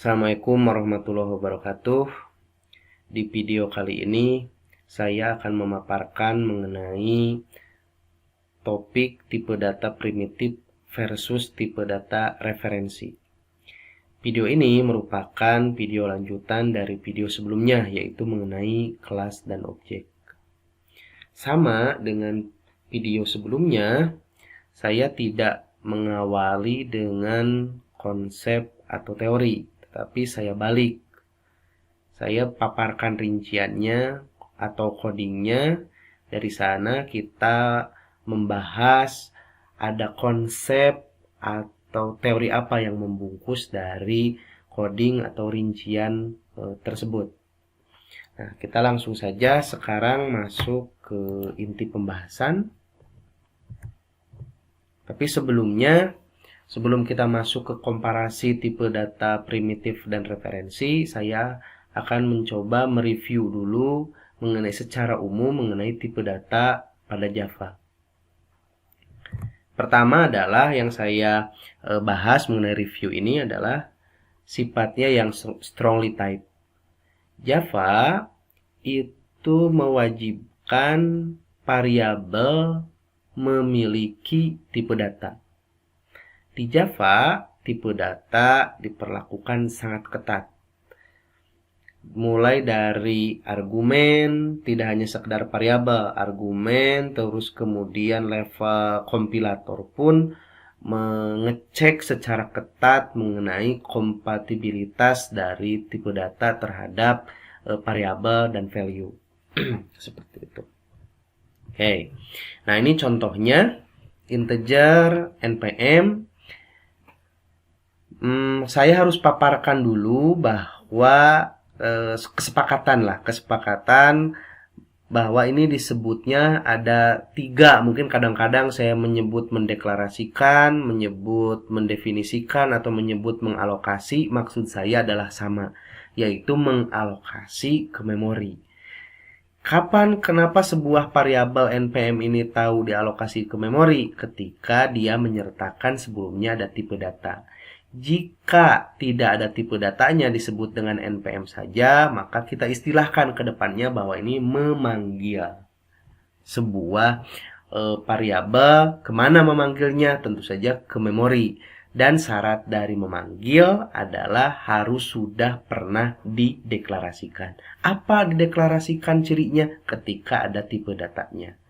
Assalamualaikum warahmatullahi wabarakatuh. Di video kali ini saya akan memaparkan mengenai topik tipe data primitif versus tipe data referensi. Video ini merupakan video lanjutan dari video sebelumnya, yaitu mengenai kelas dan objek. Sama dengan video sebelumnya, saya tidak mengawali dengan konsep atau teori, tetapi saya balik. Saya paparkan rinciannya atau codingnya. Dari sana kita membahas ada konsep atau teori apa yang membungkus dari coding atau rincian tersebut. Nah, kita langsung saja sekarang masuk ke inti pembahasan. Tapi sebelum kita masuk ke komparasi tipe data primitif dan referensi, saya akan mencoba mereview dulu mengenai secara umum mengenai tipe data pada Java. Pertama adalah yang saya bahas mengenai review ini adalah sifatnya yang strongly type. Java itu mewajibkan variabel memiliki tipe data. Di Java, tipe data diperlakukan sangat ketat. Mulai dari argumen, tidak hanya sekedar variabel, argumen, terus kemudian level kompilator pun mengecek secara ketat mengenai kompatibilitas dari tipe data terhadap variabel dan value. Seperti itu. Oke. Nah, ini contohnya integer npm. Saya harus paparkan dulu bahwa kesepakatan bahwa ini disebutnya ada 3. Mungkin kadang-kadang saya menyebut mendeklarasikan, menyebut mendefinisikan, atau menyebut mengalokasi. Maksud saya adalah sama, yaitu mengalokasi ke memori. Kenapa sebuah variabel npm ini tahu dialokasi ke memori? Ketika dia menyertakan sebelumnya ada tipe data. Jika tidak ada tipe datanya disebut dengan npm saja, maka kita istilahkan ke depannya bahwa ini memanggil sebuah variabel. Kemana memanggilnya? Tentu saja ke memori. Dan syarat dari memanggil adalah harus sudah pernah dideklarasikan. Apa dideklarasikan cirinya? Ketika ada tipe datanya.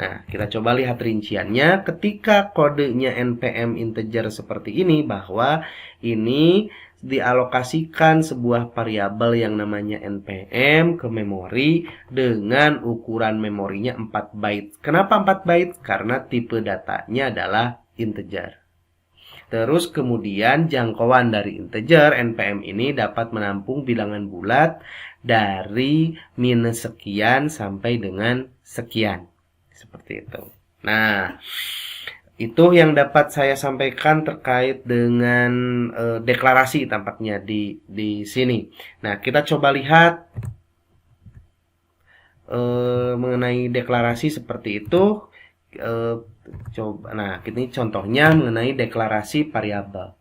Nah, kita coba lihat rinciannya. Ketika kodenya npm integer seperti ini, bahwa ini dialokasikan sebuah variabel yang namanya npm ke memori dengan ukuran memorinya 4 byte. Kenapa 4 byte? Karena tipe datanya adalah integer. Terus kemudian jangkauan dari integer npm ini dapat menampung bilangan bulat dari minus sekian sampai dengan sekian. Seperti itu. Nah, itu yang dapat saya sampaikan terkait dengan deklarasi tampaknya di sini. Nah, kita coba lihat mengenai deklarasi seperti itu. Nah, ini contohnya mengenai deklarasi variabel.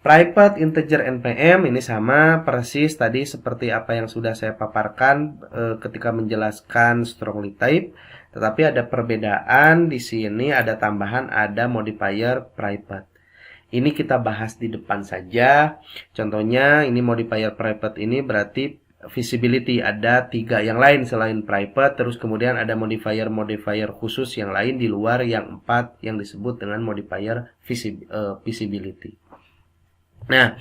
Private integer npm ini sama persis tadi seperti apa yang sudah saya paparkan ketika menjelaskan strongly type, tetapi ada perbedaan di sini, ada tambahan, ada modifier private. Ini kita bahas di depan saja. Contohnya ini modifier private ini berarti visibility, ada 3 yang lain selain private, terus kemudian ada modifier khusus yang lain di luar yang 4 yang disebut dengan modifier visibility. Nah,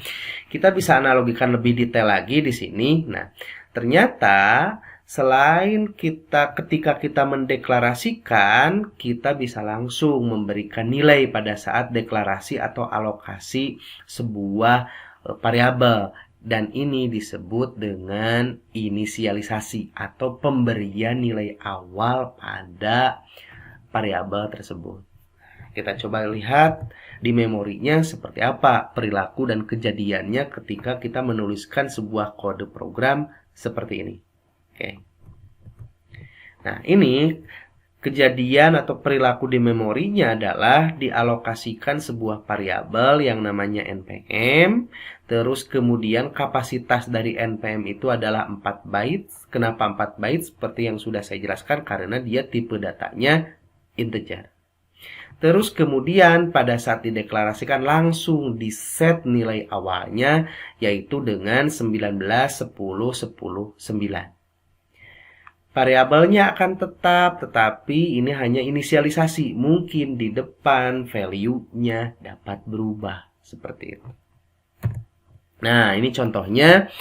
kita bisa analogikan lebih detail lagi di sini. Nah, ternyata selain ketika kita mendeklarasikan, kita bisa langsung memberikan nilai pada saat deklarasi atau alokasi sebuah variabel. Dan ini disebut dengan inisialisasi atau pemberian nilai awal pada variabel tersebut. Kita coba lihat di memorinya seperti apa perilaku dan kejadiannya ketika kita menuliskan sebuah kode program seperti ini. Oke. Nah, ini Kejadian atau perilaku di memorinya adalah dialokasikan sebuah variabel yang namanya npm, terus kemudian kapasitas dari npm itu adalah 4 bytes. Kenapa 4 bytes? Seperti yang sudah saya jelaskan, karena dia tipe datanya integer. Terus kemudian pada saat dideklarasikan langsung di set nilai awalnya, yaitu dengan 19, 10, 10, 9. Variabelnya akan tetap, tetapi ini hanya inisialisasi. Mungkin di depan value-nya dapat berubah. Seperti itu. Nah, ini contohnya.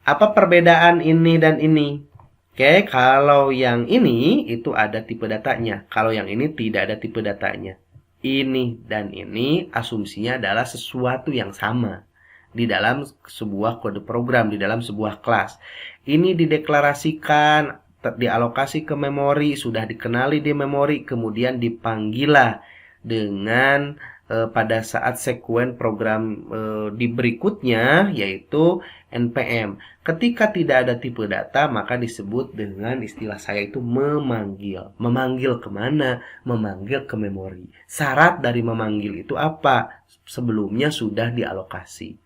Apa perbedaan ini dan ini? Oke, kalau yang ini itu ada tipe datanya. Kalau yang ini tidak ada tipe datanya. Ini dan ini asumsinya adalah sesuatu yang sama di dalam sebuah kode program, di dalam sebuah kelas. Ini dideklarasikan, dialokasi ke memori, sudah dikenali di memori, kemudian dipanggillah dengan pada saat sekuen program di berikutnya, yaitu npm. Ketika tidak ada tipe data, maka disebut dengan istilah saya itu memanggil. Memanggil kemana? Memanggil ke memori. Syarat dari memanggil itu apa? Sebelumnya sudah dialokasi.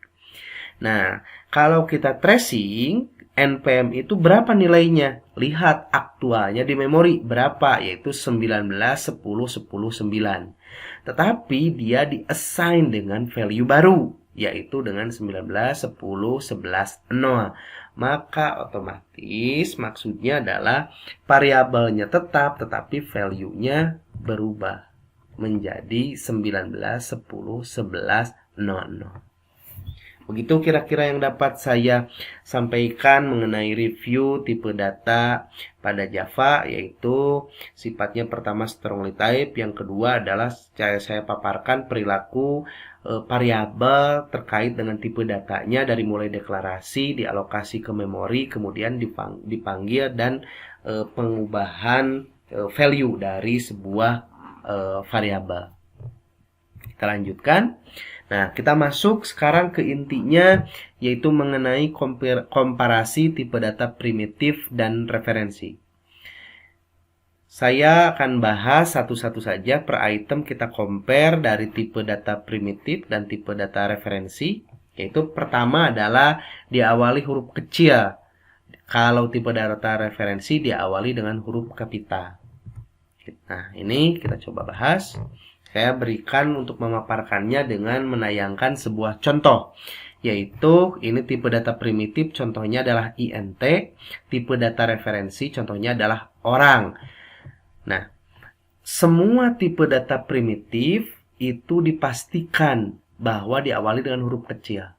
Nah, kalau kita tracing, npm itu berapa nilainya? Lihat aktualnya di memori berapa, yaitu 19, 10, 10, 9. Tetapi dia di-assign dengan value baru, yaitu dengan 19, 10, 11, 0. Maka otomatis maksudnya adalah variabelnya tetap, tetapi value-nya berubah menjadi 19, 10, 11, 00. Begitu kira-kira yang dapat saya sampaikan mengenai review tipe data pada Java, yaitu sifatnya pertama strongly type, yang kedua adalah saya paparkan perilaku variabel terkait dengan tipe datanya dari mulai deklarasi, dialokasi ke memori, kemudian dipanggil dan pengubahan value dari sebuah variabel. Kita lanjutkan. Nah, kita masuk sekarang ke intinya, yaitu mengenai komparasi tipe data primitif dan referensi. Saya akan bahas satu-satu saja per item, kita compare dari tipe data primitif dan tipe data referensi. Yaitu pertama adalah diawali huruf kecil. Kalau tipe data referensi diawali dengan huruf kapital. Nah, ini kita coba bahas. Saya berikan untuk memaparkannya dengan menayangkan sebuah contoh, yaitu ini tipe data primitif, contohnya adalah int, tipe data referensi, contohnya adalah orang. Nah, semua tipe data primitif itu dipastikan bahwa diawali dengan huruf kecil.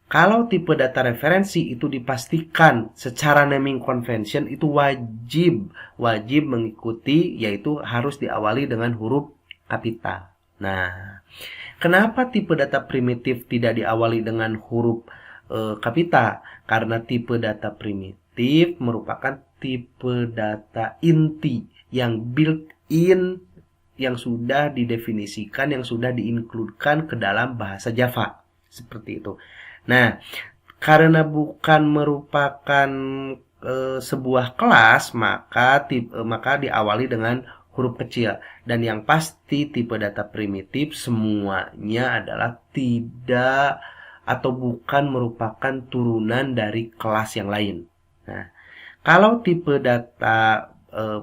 Kalau tipe data referensi itu dipastikan secara naming convention itu wajib mengikuti, yaitu harus diawali dengan huruf kapital. Nah, kenapa tipe data primitif tidak diawali dengan huruf kapital? Karena tipe data primitif merupakan tipe data inti yang built-in, yang sudah didefinisikan, yang sudah diincludekan ke dalam bahasa Java. Seperti itu. Nah, karena bukan merupakan sebuah kelas, maka diawali dengan huruf kecil. Dan yang pasti tipe data primitif semuanya adalah tidak atau bukan merupakan turunan dari kelas yang lain. Nah, kalau tipe data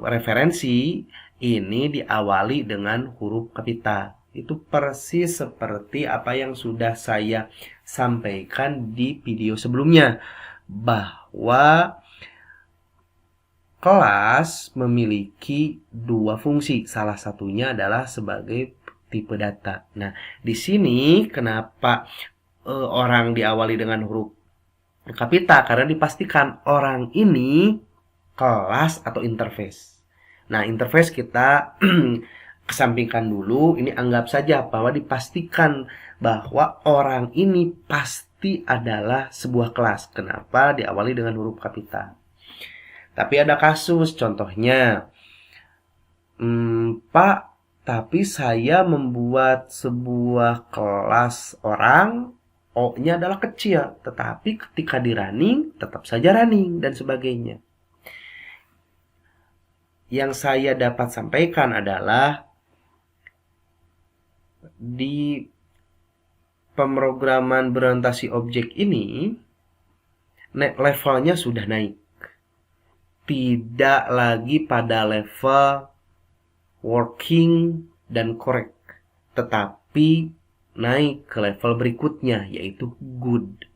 referensi ini diawali dengan huruf kapital. Itu persis seperti apa yang sudah saya sampaikan di video sebelumnya, bahwa kelas memiliki dua fungsi, salah satunya adalah sebagai tipe data. Nah, di sini kenapa orang diawali dengan huruf kapital? Karena dipastikan orang ini kelas atau interface. Nah, interface kita kesampingkan dulu, ini anggap saja bahwa dipastikan bahwa orang ini pasti adalah sebuah kelas. Kenapa diawali dengan huruf kapital? Tapi ada kasus, contohnya, Pak, tapi saya membuat sebuah kelas orang, O-nya adalah kecil, tetapi ketika di running, tetap saja running, dan sebagainya. yang saya dapat sampaikan adalah di pemrograman berorientasi objek ini levelnya sudah naik. Tidak lagi pada level working dan correct, tetapi naik ke level berikutnya, yaitu good.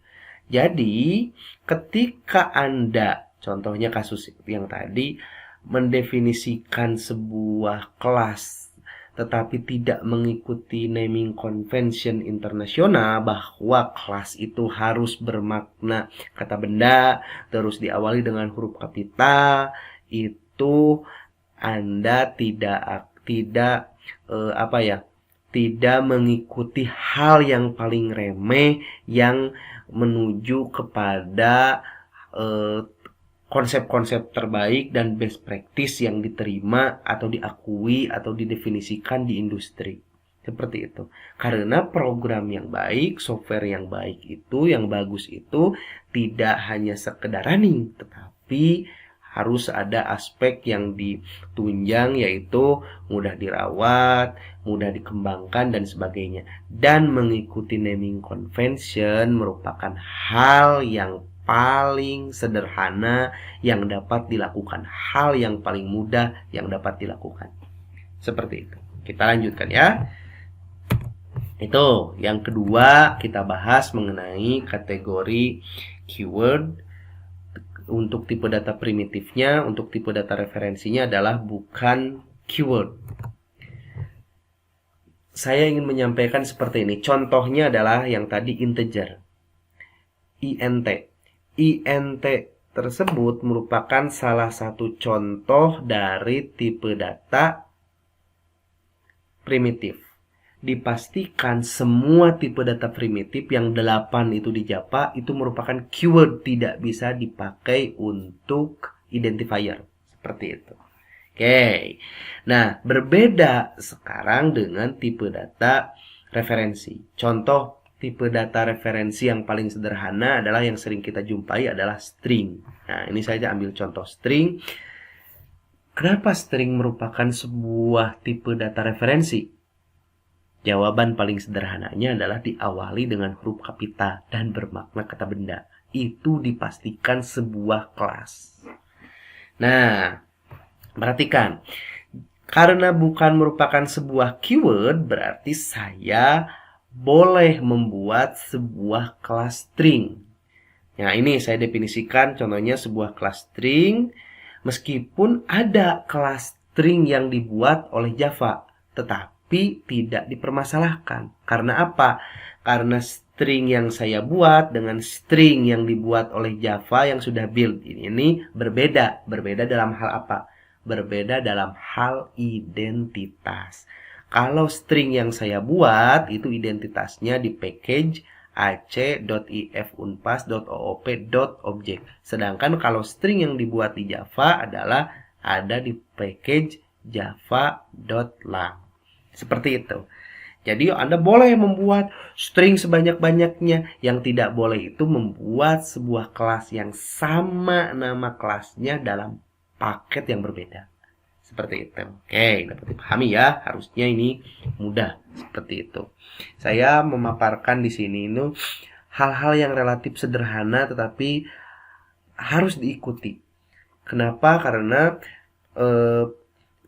Jadi, ketika Anda, contohnya kasus yang tadi, mendefinisikan sebuah kelas tetapi tidak mengikuti naming convention internasional bahwa kelas itu harus bermakna kata benda, terus diawali dengan huruf kapital, itu Anda tidak mengikuti hal yang paling remeh yang menuju kepada konsep-konsep terbaik dan best practice yang diterima atau diakui atau didefinisikan di industri. Seperti itu. Karena program yang baik, software yang baik itu, yang bagus itu tidak hanya sekedar running, tetapi harus ada aspek yang ditunjang, yaitu mudah dirawat, mudah dikembangkan, dan sebagainya. Dan mengikuti naming convention merupakan hal yang paling sederhana yang dapat dilakukan, hal yang paling mudah yang dapat dilakukan. Seperti itu. Kita lanjutkan ya. Itu yang kedua, kita bahas mengenai kategori keyword. Untuk tipe data primitifnya, untuk tipe data referensinya adalah bukan keyword. Saya ingin menyampaikan seperti ini. Contohnya adalah yang tadi integer, int. int tersebut merupakan salah satu contoh dari tipe data primitif. Dipastikan semua tipe data primitif yang 8 itu di Java itu merupakan keyword, tidak bisa dipakai untuk identifier. Seperti itu. Oke. Nah, berbeda sekarang dengan tipe data referensi. Contoh tipe data referensi yang paling sederhana adalah yang sering kita jumpai adalah string. Nah, ini saya ambil contoh string. Kenapa string merupakan sebuah tipe data referensi? Jawaban paling sederhananya adalah diawali dengan huruf kapital dan bermakna kata benda. Itu dipastikan sebuah kelas. Nah, perhatikan. Karena bukan merupakan sebuah keyword, berarti saya boleh membuat sebuah kelas string. Nah, ini saya definisikan contohnya sebuah kelas string. Meskipun ada kelas string yang dibuat oleh Java, tetapi tidak dipermasalahkan. Karena apa? Karena string yang saya buat dengan string yang dibuat oleh Java yang sudah built ini berbeda. Berbeda dalam hal apa? Berbeda dalam hal identitas. Kalau string yang saya buat itu identitasnya di package ac.ifunpas.oop.object. Sedangkan kalau string yang dibuat di Java adalah ada di package java.lang. Seperti itu. Jadi Anda boleh membuat string sebanyak-banyaknya. Yang tidak boleh itu membuat sebuah kelas yang sama nama kelasnya dalam paket yang berbeda. Seperti itu. Oke, dapat dipahami ya. Harusnya ini mudah seperti itu. Saya memaparkan di sini itu hal-hal yang relatif sederhana tetapi harus diikuti. Kenapa? Karena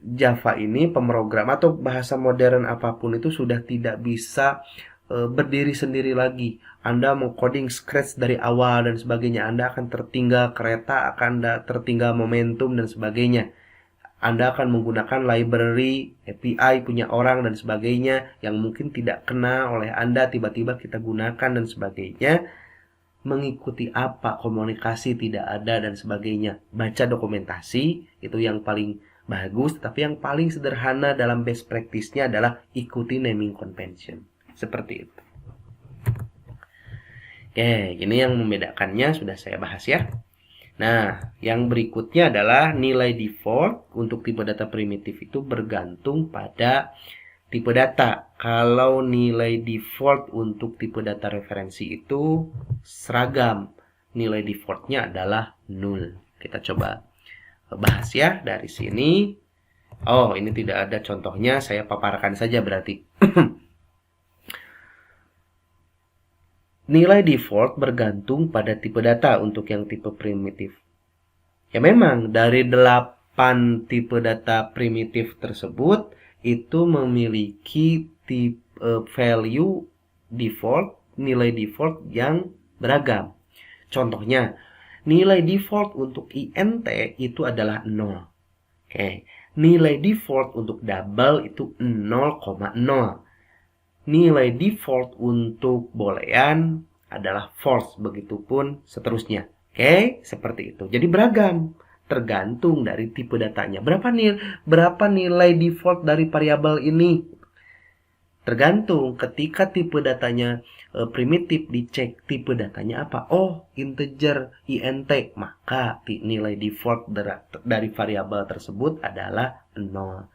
Java ini pemrogram atau bahasa modern apapun itu sudah tidak bisa berdiri sendiri lagi. Anda mau coding scratch dari awal dan sebagainya, Anda akan tertinggal kereta, akan tertinggal momentum dan sebagainya. Anda akan menggunakan library, API punya orang dan sebagainya yang mungkin tidak kenal oleh Anda, tiba-tiba kita gunakan dan sebagainya. Mengikuti apa? Komunikasi tidak ada dan sebagainya. Baca dokumentasi, itu yang paling bagus, tapi yang paling sederhana dalam best practice-nya adalah ikuti naming convention. Seperti itu. Oke, ini yang membedakannya sudah saya bahas ya. Nah, yang berikutnya adalah nilai default untuk tipe data primitif itu bergantung pada tipe data. Kalau nilai default untuk tipe data referensi itu seragam, nilai defaultnya adalah 0. Kita coba bahas ya dari sini. Oh, ini tidak ada contohnya, saya paparkan saja berarti. Nilai default bergantung pada tipe data untuk yang tipe primitif. Ya memang dari 8 tipe data primitif tersebut itu memiliki tipe value default, nilai default yang beragam. Contohnya, nilai default untuk int itu adalah 0. Oke, nilai default untuk double itu 0,0. Nilai default untuk boolean adalah false, begitupun seterusnya. Oke, seperti itu. Jadi beragam, tergantung dari tipe datanya. Berapa nilai default dari variabel ini? Tergantung ketika tipe datanya primitif, dicek tipe datanya apa. Oh, integer int, maka nilai default dari variabel tersebut adalah 0.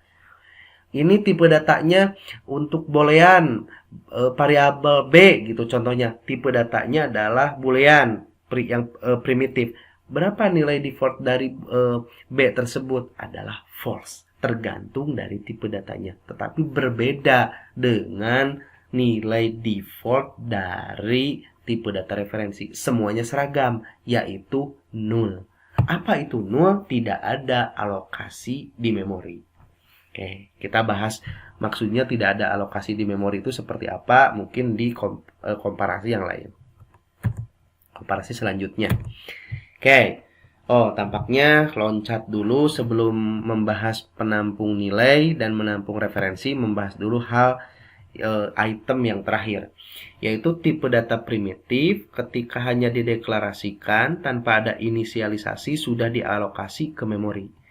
Ini tipe datanya untuk boolean variabel b gitu contohnya. Tipe datanya adalah boolean yang primitif. Berapa nilai default dari b tersebut? Adalah false. Tergantung dari tipe datanya. Tetapi berbeda dengan nilai default dari tipe data referensi. Semuanya seragam, yaitu null. Apa itu null? Tidak ada alokasi di memori. Oke, kita bahas maksudnya tidak ada alokasi di memori itu seperti apa, mungkin di komparasi yang lain. Komparasi selanjutnya. Oke, tampaknya loncat dulu sebelum membahas penampung nilai dan menampung referensi, membahas dulu hal item yang terakhir, yaitu tipe data primitif ketika hanya dideklarasikan tanpa ada inisialisasi sudah dialokasi ke memori.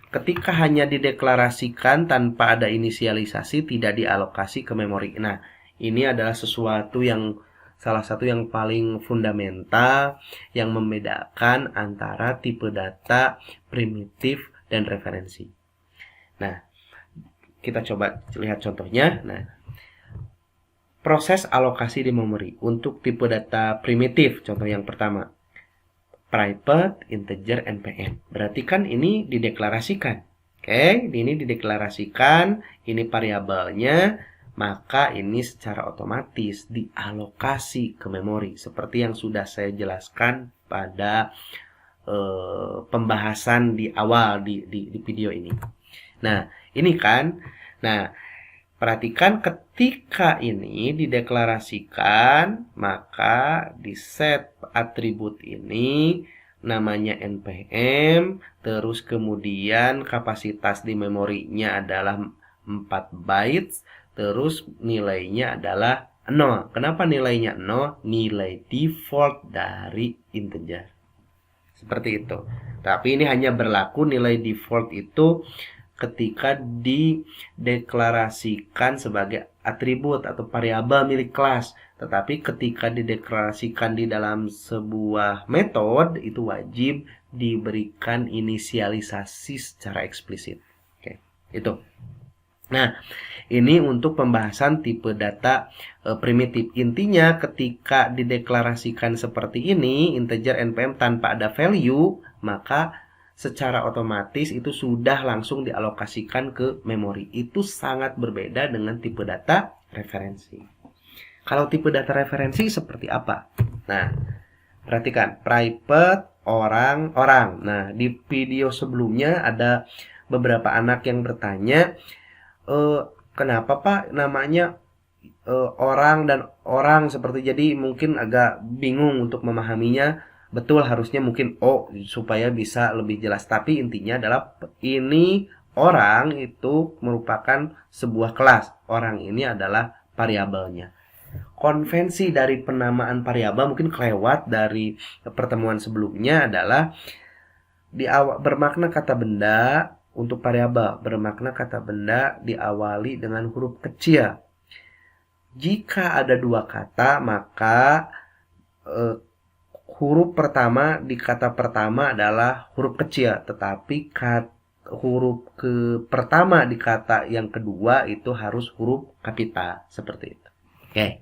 Ketika hanya dideklarasikan tanpa ada inisialisasi tidak dialokasi ke memori. Nah, ini adalah sesuatu yang salah satu yang paling fundamental yang membedakan antara tipe data primitif dan referensi. Nah, kita coba lihat contohnya. Nah, proses alokasi di memori untuk tipe data primitif, contoh yang pertama. Private integer npm. Berarti kan ini dideklarasikan. Oke, ini dideklarasikan, ini variabelnya, maka ini secara otomatis dialokasi ke memori seperti yang sudah saya jelaskan pada pembahasan di awal di video ini. Nah, ini kan. Nah, perhatikan ketika ini dideklarasikan, maka di set atribut ini namanya npm, terus kemudian kapasitas di memorinya adalah 4 bytes, terus nilainya adalah 0. Kenapa nilainya 0? Nilai default dari integer. Seperti itu. Tapi ini hanya berlaku nilai default itu ketika dideklarasikan sebagai atribut atau variabel milik kelas. Tetapi ketika dideklarasikan di dalam sebuah metode, itu wajib diberikan inisialisasi secara eksplisit. Oke, itu. Nah, ini untuk pembahasan tipe data primitif. Intinya ketika dideklarasikan seperti ini, integer npm tanpa ada value, maka secara otomatis itu sudah langsung dialokasikan ke memori. Itu sangat berbeda dengan tipe data referensi. Kalau tipe data referensi seperti apa? Nah, perhatikan, private, orang. Nah, di video sebelumnya ada beberapa anak yang bertanya, kenapa Pak namanya orang dan orang seperti, jadi mungkin agak bingung untuk memahaminya. Betul, harusnya mungkin supaya bisa lebih jelas. Tapi intinya adalah ini orang itu merupakan sebuah kelas. Orang ini adalah variabelnya. Konvensi dari penamaan variabel mungkin kelewat dari pertemuan sebelumnya adalah bermakna kata benda untuk variabel. Bermakna kata benda diawali dengan huruf kecil. Jika ada dua kata, maka huruf pertama di kata pertama adalah huruf kecil, tetapi huruf pertama di kata yang kedua itu harus huruf kapital, seperti itu. Oke.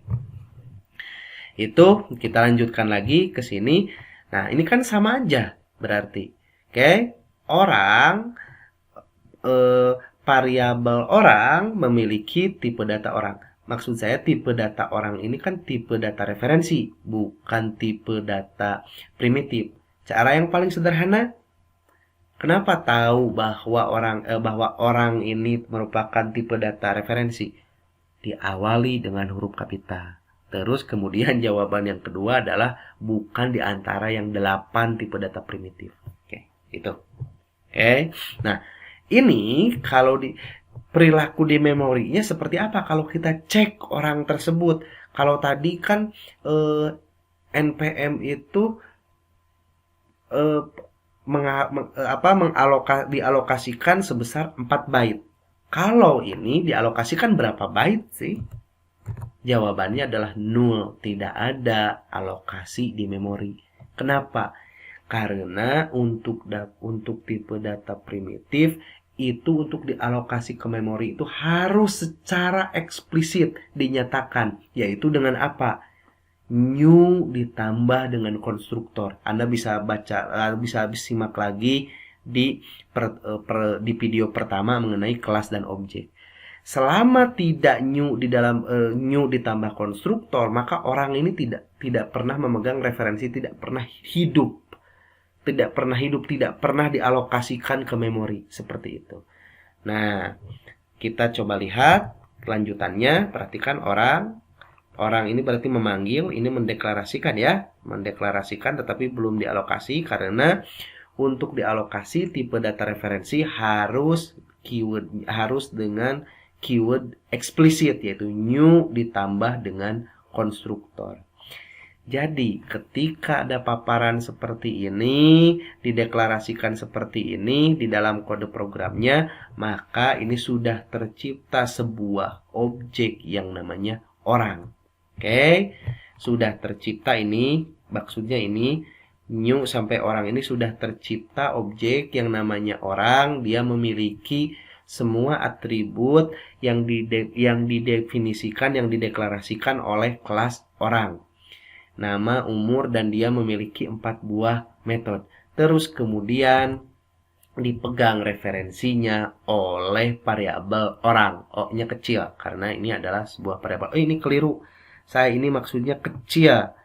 Itu kita lanjutkan lagi ke sini. Nah, ini kan sama aja berarti. Oke. orang variabel orang memiliki tipe data orang. Maksud saya tipe data orang ini kan tipe data referensi, bukan tipe data primitif. Cara yang paling sederhana, kenapa tahu bahwa orang ini merupakan tipe data referensi? Diawali dengan huruf kapital. Terus kemudian jawaban yang kedua adalah bukan di antara yang 8 tipe data primitif. Oke, itu. Oke. Nah, ini kalau di perilaku di memorinya seperti apa kalau kita cek orang tersebut? Kalau tadi kan NPM itu dialokasikan sebesar 4 byte. Kalau ini dialokasikan berapa byte sih? Jawabannya adalah 0, tidak ada alokasi di memori. Kenapa? Karena untuk tipe data primitif itu untuk dialokasi ke memori itu harus secara eksplisit dinyatakan, yaitu dengan apa? New ditambah dengan konstruktor. Anda bisa baca, bisa simak lagi di video pertama mengenai kelas dan objek. Selama tidak new di dalam new ditambah konstruktor, maka orang ini tidak pernah memegang referensi, tidak pernah hidup, tidak pernah dialokasikan ke memori seperti itu. Nah, kita coba lihat kelanjutannya. Perhatikan orang ini berarti memanggil, ini mendeklarasikan ya, mendeklarasikan tetapi belum dialokasi karena untuk dialokasi tipe data referensi harus dengan keyword eksplisit, yaitu new ditambah dengan konstruktor. Jadi ketika ada paparan seperti ini, dideklarasikan seperti ini di dalam kode programnya, maka ini sudah tercipta sebuah objek yang namanya orang. Oke, sudah tercipta ini, maksudnya ini new sampai orang ini sudah tercipta objek yang namanya orang. Dia memiliki semua atribut yang didefinisikan, yang dideklarasikan oleh kelas orang. Nama, umur, dan dia memiliki 4 buah metode. Terus kemudian dipegang referensinya oleh variabel orang. O-nya kecil karena ini adalah sebuah variabel. Oh, ini keliru. Saya ini maksudnya kecil.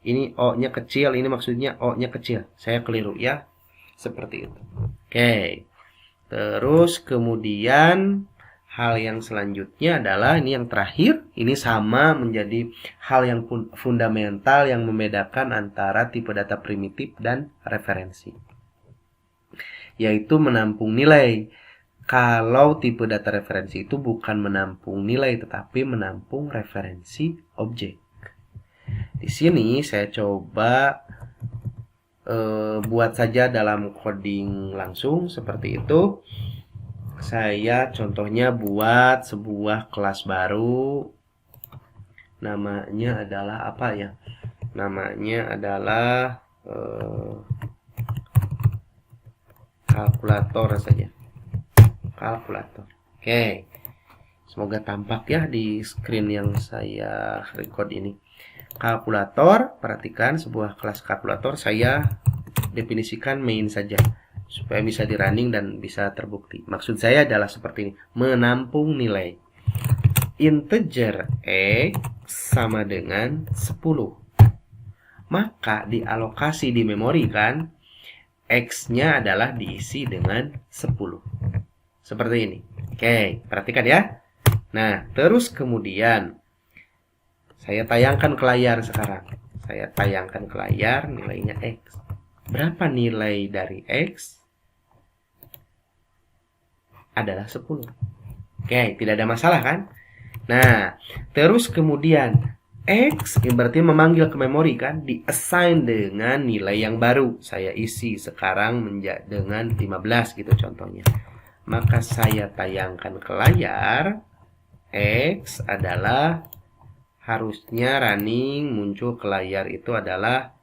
Ini O-nya kecil, ini maksudnya O-nya kecil. Saya keliru ya. Seperti itu. Oke. Terus kemudian hal yang selanjutnya adalah ini yang terakhir. Ini sama menjadi hal yang fundamental yang membedakan antara tipe data primitif dan referensi, yaitu menampung nilai. Kalau tipe data referensi itu bukan menampung nilai tetapi menampung referensi objek. Di sini saya coba buat saja dalam coding langsung seperti itu. Saya contohnya buat sebuah kelas baru. Namanya adalah apa ya? Namanya adalah kalkulator saja. Kalkulator. Oke. Semoga tampak ya di screen yang saya record ini. Kalkulator, perhatikan sebuah kelas kalkulator saya definisikan main saja supaya bisa di running dan bisa terbukti. Maksud saya adalah seperti ini, menampung nilai. Integer x sama dengan 10. Maka dialokasi di memori kan, x-nya adalah diisi dengan 10. Seperti ini. Oke, perhatikan ya. Nah, terus kemudian saya tayangkan ke layar sekarang. Saya tayangkan ke layar nilainya x. Berapa nilai dari x? Adalah 10. Oke, tidak ada masalah kan? Nah, terus kemudian x berarti memanggil ke memori kan, di-assign dengan nilai yang baru. Saya isi sekarang dengan 15 gitu contohnya. Maka saya tayangkan ke layar, x adalah harusnya running muncul ke layar itu adalah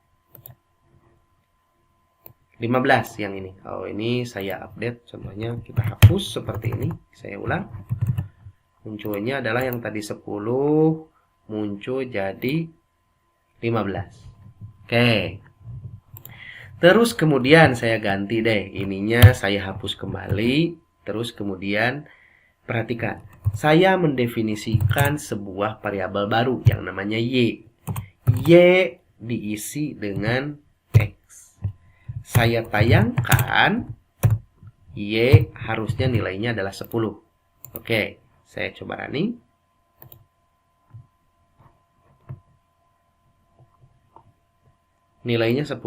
15 yang ini. Oh, ini saya update contohnya, kita hapus seperti ini. Saya ulang. Munculnya adalah yang tadi 10 muncul jadi 15. Oke. Terus kemudian saya ganti deh, ininya saya hapus kembali. Terus kemudian perhatikan, saya mendefinisikan sebuah variabel baru yang namanya Y. Y diisi dengan X. Saya tayangkan, Y harusnya nilainya adalah 10. Oke, saya coba running. Nilainya 10.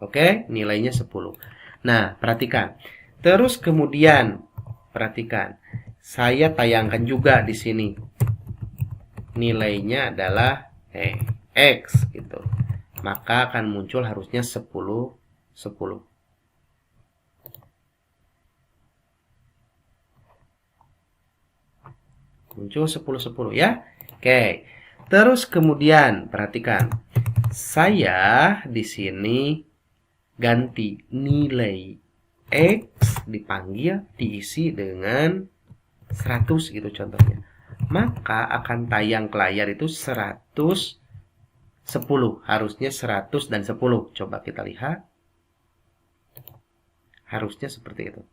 Oke, nilainya 10. Nah, perhatikan. Terus kemudian, perhatikan. Saya tayangkan juga di sini. Nilainya adalah X gitu. Maka akan muncul harusnya 10, 10. Muncul 10, 10 ya. Oke. Terus kemudian perhatikan. Saya di sini ganti nilai X dipanggil diisi dengan 100 gitu contohnya. Maka akan tayang ke layar itu 110. Harusnya 100 dan 10. Coba kita lihat. Harusnya seperti itu.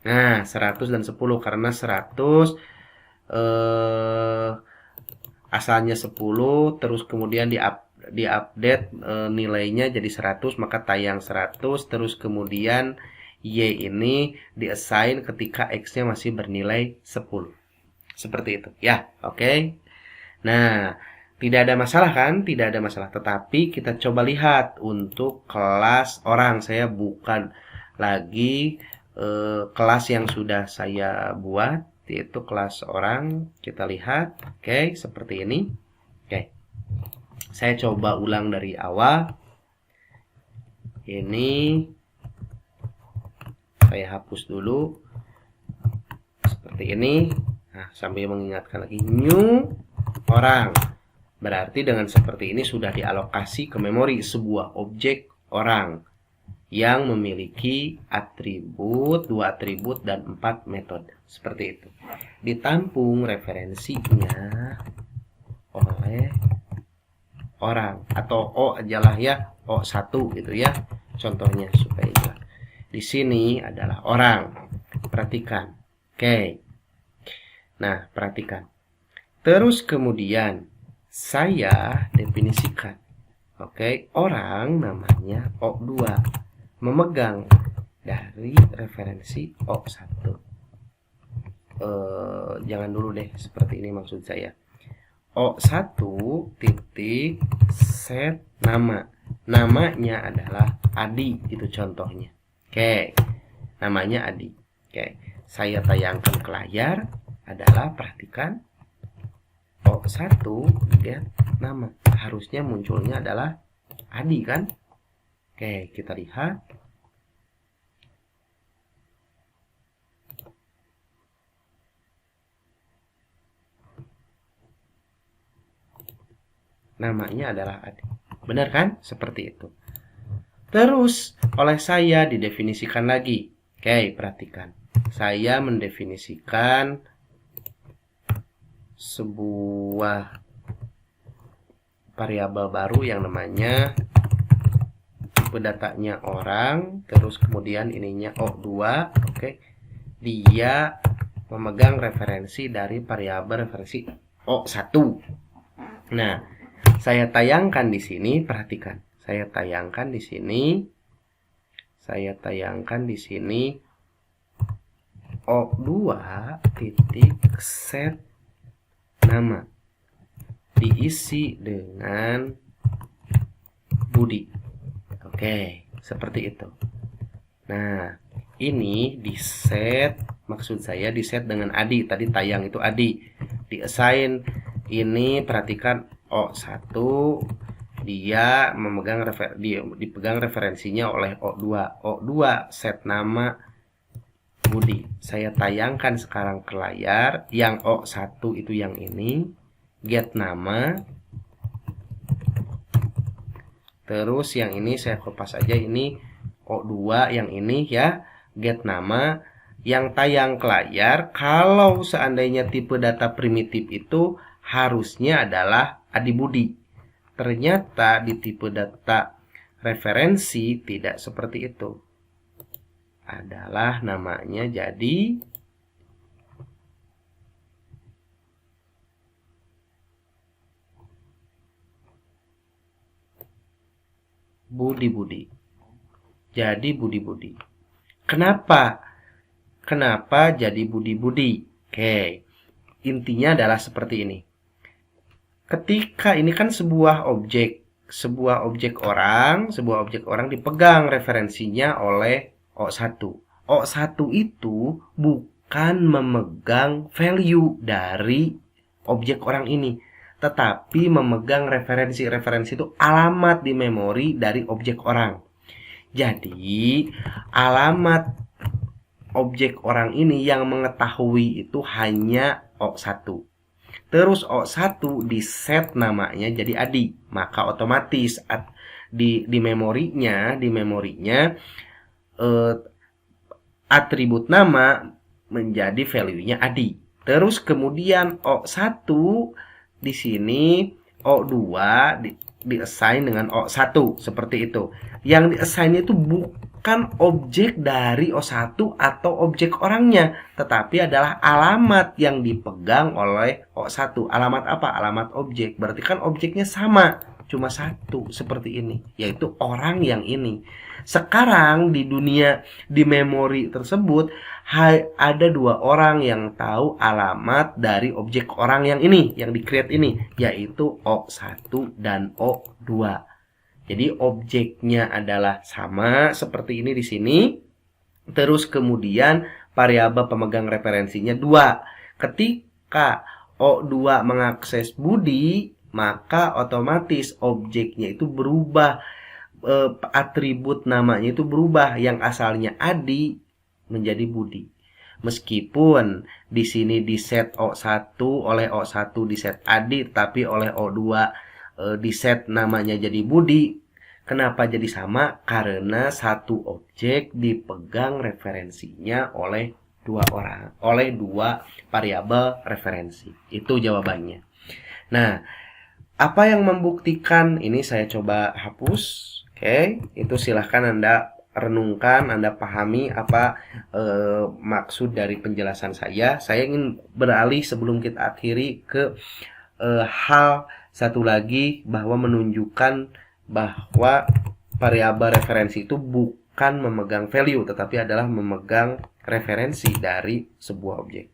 Nah, 100 dan 10 karena 100 asalnya 10, terus kemudian diupdate nilainya jadi 100, maka tayang 100, terus kemudian Y ini diassign ketika X-nya masih bernilai 10. Seperti itu ya, oke. Nah, tidak ada masalah kan? Tidak ada masalah. Tetapi kita coba lihat untuk kelas orang. Saya bukan lagi kelas yang sudah saya buat, yaitu kelas orang. Kita lihat, oke, seperti ini. Oke, saya coba ulang dari awal. Ini saya hapus dulu seperti ini. Nah, sambil mengingatkan lagi, new orang. Berarti dengan seperti ini sudah dialokasi ke memori sebuah objek orang yang memiliki atribut, 2 atribut, dan 4 metode. Seperti itu. Ditampung referensinya oleh orang. Atau O ajalah ya, O1 gitu ya. Contohnya supaya jelas. Di sini adalah orang. Perhatikan. Oke. Nah, perhatikan. Terus kemudian saya definisikan. Oke, orang namanya O2. Memegang dari referensi O1. Jangan dulu deh, seperti ini maksud saya. O1 titik set nama. Namanya adalah Adi, itu contohnya. Oke, namanya Adi. Oke, saya tayangkan ke layar adalah, perhatikan, O1 get nama. Harusnya munculnya adalah Adi kan? Oke, kita lihat. Namanya adalah Adi. Benar kan? Seperti itu. Terus oleh saya didefinisikan lagi. Oke, perhatikan. Saya mendefinisikan sebuah variabel baru yang namanya tipe datanya orang, terus kemudian ininya O2. Oke. Dia memegang referensi dari variabel referensi O1. Nah, saya tayangkan di sini, perhatikan. Saya tayangkan di sini. Saya tayangkan di sini O2 titik set nama. Diisi dengan Budi. Oke, seperti itu. Nah, ini di set, maksud saya di set dengan Adi. Tadi tayang itu Adi. Di assign ini, perhatikan O1, dia memegang dipegang referensinya oleh O2. O2 set nama Budi. Saya tayangkan sekarang ke layar. Yang O1 itu yang ini. Get nama. Terus yang ini saya kopas aja, ini O2 yang ini ya, get nama. Yang tayang ke layar, kalau seandainya tipe data primitif itu harusnya adalah Adi Budi. Ternyata di tipe data referensi tidak seperti itu. Adalah namanya jadi budi-budi. Jadi budi-budi. Kenapa? Kenapa jadi budi-budi? Oke. Intinya adalah seperti ini. Ketika ini kan sebuah objek orang dipegang referensinya oleh O1. O1 itu bukan memegang value dari objek orang ini, tetapi memegang referensi itu alamat di memori dari objek orang. Jadi, alamat objek orang ini yang mengetahui itu hanya O1. Terus O1 di set namanya jadi Adi, maka otomatis di memorinya atribut nama menjadi value-nya Adi. Terus kemudian O1 di sini O2 di-assign dengan O1 seperti itu. Yang di-assign itu bukan objek dari O1 atau objek orangnya, tetapi adalah alamat yang dipegang oleh O1. Alamat apa? Alamat objek. Berarti kan objeknya sama, cuma satu seperti ini, yaitu orang yang ini. Sekarang di dunia di memori tersebut ada dua orang yang tahu alamat dari objek orang yang ini, yang di-create ini, yaitu O1 dan O2. Jadi objeknya adalah sama seperti ini di sini. Terus kemudian variabel pemegang referensinya 2. Ketika O2 mengakses Budi, maka otomatis objeknya itu berubah, atribut namanya itu berubah, yang asalnya Adi menjadi Budi. Meskipun di sini di set O1 oleh O1 di set Adi, tapi oleh O2 di set namanya jadi Budi. Kenapa jadi sama? Karena satu objek dipegang referensinya oleh dua orang, oleh dua variabel referensi. Itu jawabannya. Nah, apa yang membuktikan ini saya coba hapus. Oke, itu silahkan Anda renungkan, Anda pahami apa maksud dari penjelasan saya. Saya ingin beralih sebelum kita akhiri ke hal satu lagi, bahwa menunjukkan bahwa variabel referensi itu bukan memegang value, tetapi adalah memegang referensi dari sebuah objek.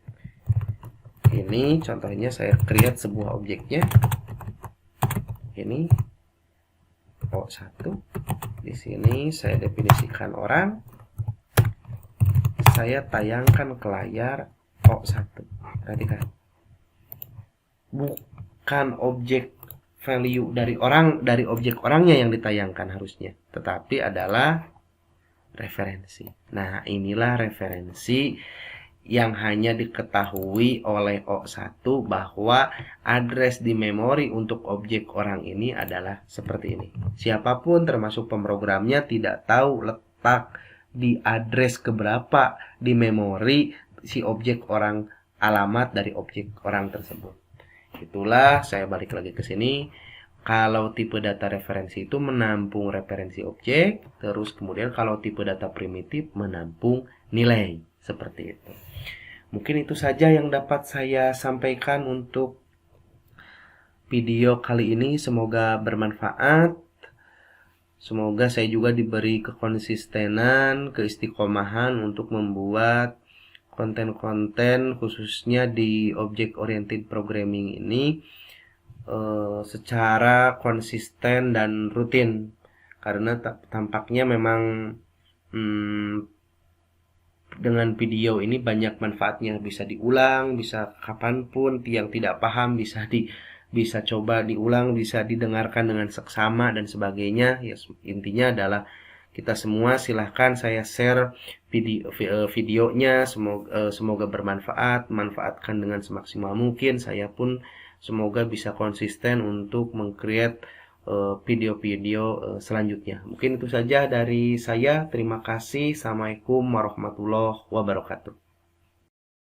Ini contohnya saya create sebuah objeknya. Ini O1. Di sini saya definisikan orang. Saya tayangkan ke layar O1. Perhatikan. Bukan objek value dari objek orangnya yang ditayangkan harusnya, tetapi adalah referensi. Nah, inilah referensi yang hanya diketahui oleh O1, bahwa address di memori untuk objek orang ini adalah seperti ini. Siapapun termasuk pemrogramnya tidak tahu letak di address keberapa di memori si objek orang, alamat dari objek orang tersebut. Itulah, saya balik lagi ke sini. Kalau tipe data referensi itu menampung referensi objek, terus kemudian kalau tipe data primitif menampung nilai, seperti itu. Mungkin itu saja yang dapat saya sampaikan untuk video kali ini. Semoga bermanfaat. Semoga saya juga diberi kekonsistenan, keistiqomahan untuk membuat konten-konten khususnya di object oriented programming ini secara konsisten dan rutin, karena tampaknya memang dengan video ini banyak manfaatnya, bisa diulang, bisa kapanpun, yang tidak paham bisa coba diulang, bisa didengarkan dengan seksama dan sebagainya. Ya, intinya adalah kita semua silahkan saya share videonya, semoga bermanfaat, manfaatkan dengan semaksimal mungkin. Saya pun semoga bisa konsisten untuk meng-create video-video selanjutnya. Mungkin itu saja dari saya. Terima kasih. Assalamualaikum warahmatullahi wabarakatuh.